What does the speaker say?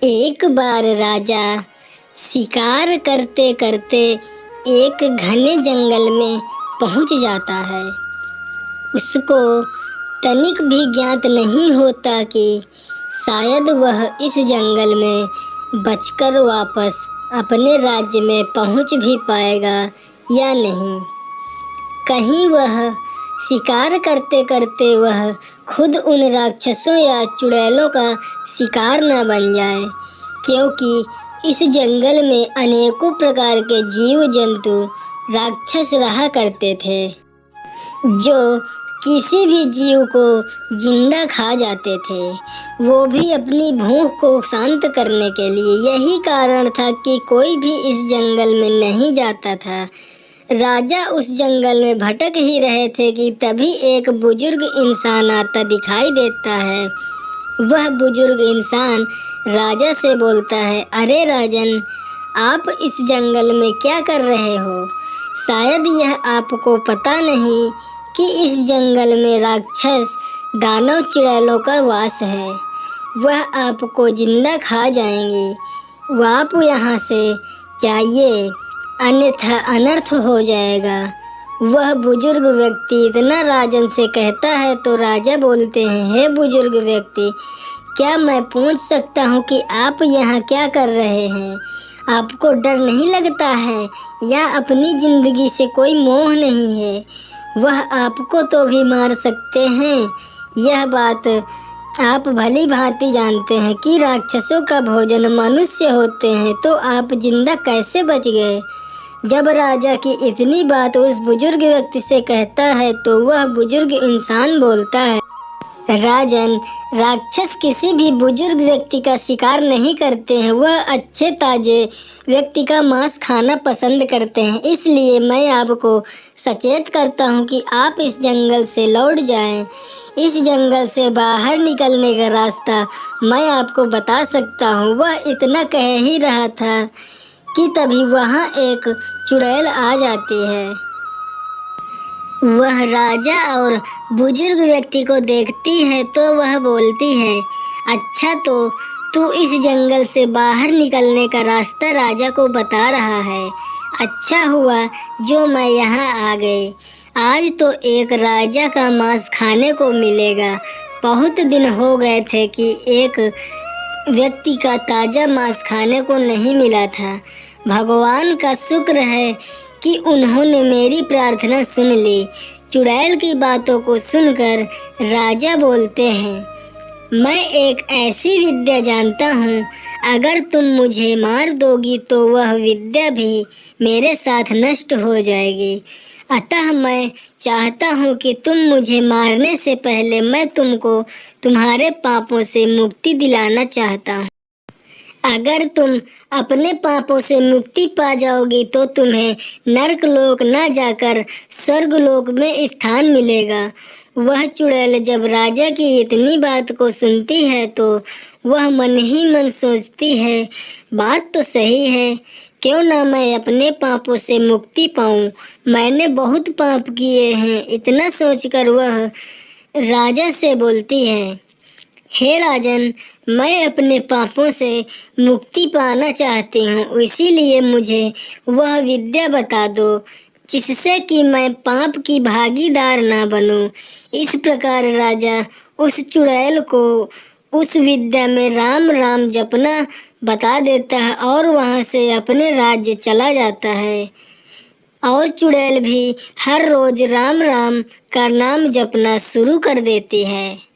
एक बार राजा शिकार करते करते एक घने जंगल में पहुंच जाता है। उसको तनिक भी ज्ञात नहीं होता कि शायद वह इस जंगल में बचकर वापस अपने राज्य में पहुंच भी पाएगा या नहीं। कहीं वह शिकार करते करते वह खुद उन राक्षसों या चुड़ैलों का शिकार न बन जाए, क्योंकि इस जंगल में अनेकों प्रकार के जीव जंतु राक्षस रहा करते थे, जो किसी भी जीव को जिंदा खा जाते थे, वो भी अपनी भूख को शांत करने के लिए। यही कारण था कि कोई भी इस जंगल में नहीं जाता था। राजा उस जंगल में भटक ही रहे थे कि तभी एक बुजुर्ग इंसान आता दिखाई देता है। वह बुजुर्ग इंसान राजा से बोलता है, अरे राजन, आप इस जंगल में क्या कर रहे हो? शायद यह आपको पता नहीं कि इस जंगल में राक्षस दानव चुड़ैलों का वास है। वह आपको जिंदा खा जाएंगे। आप यहाँ से जाइए, अन्यथा अनर्थ हो जाएगा। वह बुजुर्ग व्यक्ति इतना राजन से कहता है तो राजा बोलते हैं, हे बुजुर्ग व्यक्ति, क्या मैं पूछ सकता हूँ कि आप यहाँ क्या कर रहे हैं? आपको डर नहीं लगता है या अपनी जिंदगी से कोई मोह नहीं है? वह आपको तो भी मार सकते हैं। यह बात आप भली भांति जानते हैं कि राक्षसों का भोजन मनुष्य होते हैं, तो आप जिंदा कैसे बच गए? जब राजा की इतनी बात उस बुजुर्ग व्यक्ति से कहता है तो वह बुजुर्ग इंसान बोलता है, राजन, राक्षस किसी भी बुजुर्ग व्यक्ति का शिकार नहीं करते हैं। वह अच्छे ताजे व्यक्ति का मांस खाना पसंद करते हैं। इसलिए मैं आपको सचेत करता हूँ कि आप इस जंगल से लौट जाएं। इस जंगल से बाहर निकलने का रास्ता मैं आपको बता सकता हूँ। वह इतना कह ही रहा था कि तभी वहाँ एक चुड़ैल आ जाती है। वह राजा और बुजुर्ग व्यक्ति को देखती है तो वह बोलती है, अच्छा, तो तू इस जंगल से बाहर निकलने का रास्ता राजा को बता रहा है। अच्छा हुआ जो मैं यहाँ आ गई। आज तो एक राजा का मांस खाने को मिलेगा। बहुत दिन हो गए थे कि एक व्यक्ति का ताज़ा मांस खाने को नहीं मिला था। भगवान का शुक्र है कि उन्होंने मेरी प्रार्थना सुन ली। चुड़ैल की बातों को सुनकर राजा बोलते हैं, मैं एक ऐसी विद्या जानता हूँ, अगर तुम मुझे मार दोगी तो वह विद्या भी मेरे साथ नष्ट हो जाएगी। अतः मैं चाहता हूँ कि तुम मुझे मारने से पहले मैं तुमको तुम्हारे पापों से मुक्ति दिलाना चाहता हूँ। अगर तुम अपने पापों से मुक्ति पा जाओगी तो तुम्हें नरकलोक न जाकर स्वर्गलोक में स्थान मिलेगा। वह चुड़ैल जब राजा की इतनी बात को सुनती है तो वह मन ही मन सोचती है, बात तो सही है, क्यों ना मैं अपने पापों से मुक्ति पाऊं। मैंने बहुत पाप किए हैं। इतना सोचकर वह राजा से बोलती है, हे राजन, मैं अपने पापों से मुक्ति पाना चाहती हूँ, इसीलिए मुझे वह विद्या बता दो जिससे कि मैं पाप की भागीदार ना बनूं। इस प्रकार राजा उस चुड़ैल को उस विद्या में राम राम जपना बता देता है और वहाँ से अपने राज्य चला जाता है। और चुड़ैल भी हर रोज राम राम का नाम जपना शुरू कर देती है।